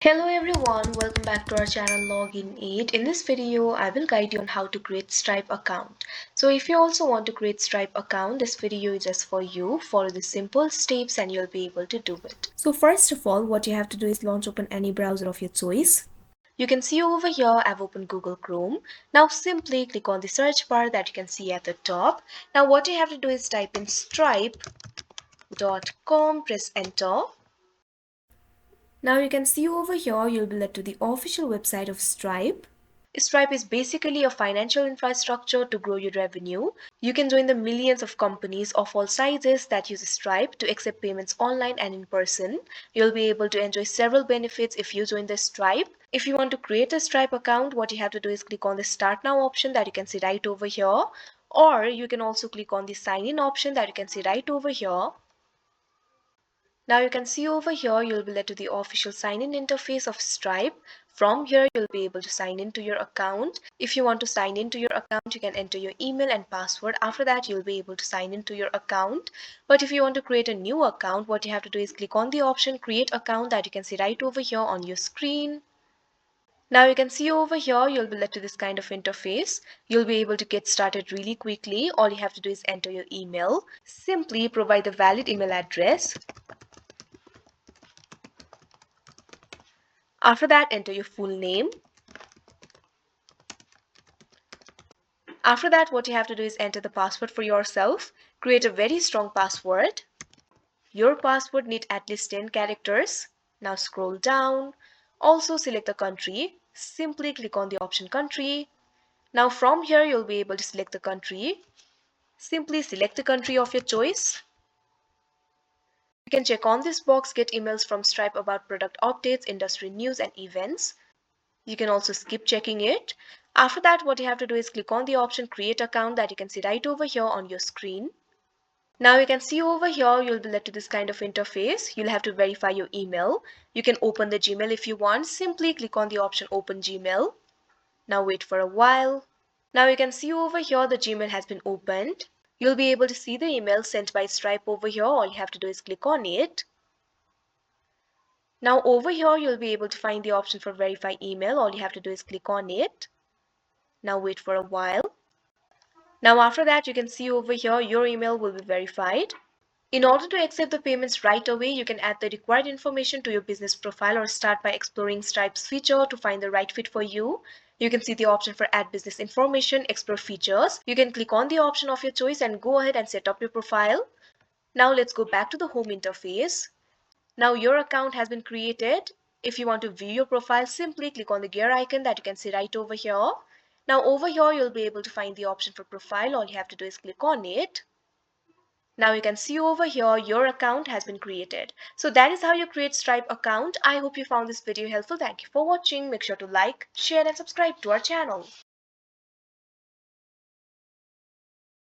Hello everyone, welcome back to our channel Login 8. In this video, I will guide you on how to create Stripe account. So if you also want to create Stripe account, this video is just for you. Follow the simple steps and you'll be able to do it. So first of all, what you have to do is open any browser of your choice. You can see over here, I've opened Google Chrome. Now simply click on the search bar that you can see at the top. Now what you have to do is type in stripe.com, press enter. Now you can see over here, you'll be led to the official website of Stripe. Stripe is basically a financial infrastructure to grow your revenue. You can join the millions of companies of all sizes that use Stripe to accept payments online and in person. You'll be able to enjoy several benefits if you join the Stripe. If you want to create a Stripe account, what you have to do is click on the Start Now option that you can see right over here. Or you can also click on the Sign In option that you can see right over here. Now you can see over here, you'll be led to the official sign-in interface of Stripe. From here, you'll be able to sign into your account. If you want to sign into your account, you can enter your email and password. After that, you'll be able to sign into your account. But if you want to create a new account, what you have to do is click on the option Create Account that you can see right over here on your screen. Now you can see over here, you'll be led to this kind of interface. You'll be able to get started really quickly. All you have to do is enter your email. Simply provide the valid email address. After that, enter your full name. After that, what you have to do is enter the password for yourself. Create a very strong password. Your password needs at least 10 characters. Now scroll down. Also select the country. Simply click on the option country. Now from here, you'll be able to select the country. Simply select the country of your choice. You can check on this box, get emails from Stripe about product updates, industry news and events. You can also skip checking it. After that, what you have to do is click on the option Create Account that you can see right over here on your screen. Now you can see over here, you'll be led to this kind of interface. You'll have to verify your email. You can open the Gmail if you want. Simply click on the option Open Gmail. Now wait for a while. Now you can see over here the Gmail has been opened. You'll be able to see the email sent by Stripe over here. All you have to do is click on it. Now over here, you'll be able to find the option for verify email. All you have to do is click on it. Now wait for a while. Now after that, you can see over here, your email will be verified. In order to accept the payments right away, you can add the required information to your business profile or start by exploring Stripe's feature to find the right fit for you. You can see the option for add business information, explore features. You can click on the option of your choice and go ahead and set up your profile. Now let's go back to the home interface. Now your account has been created. If you want to view your profile, simply click on the gear icon that you can see right over here. Now over here, you'll be able to find the option for profile. All you have to do is click on it. Now you can see over here, your account has been created. So that is how you create Stripe account. I hope you found this video helpful. Thank you for watching. Make sure to like, share and subscribe to our channel.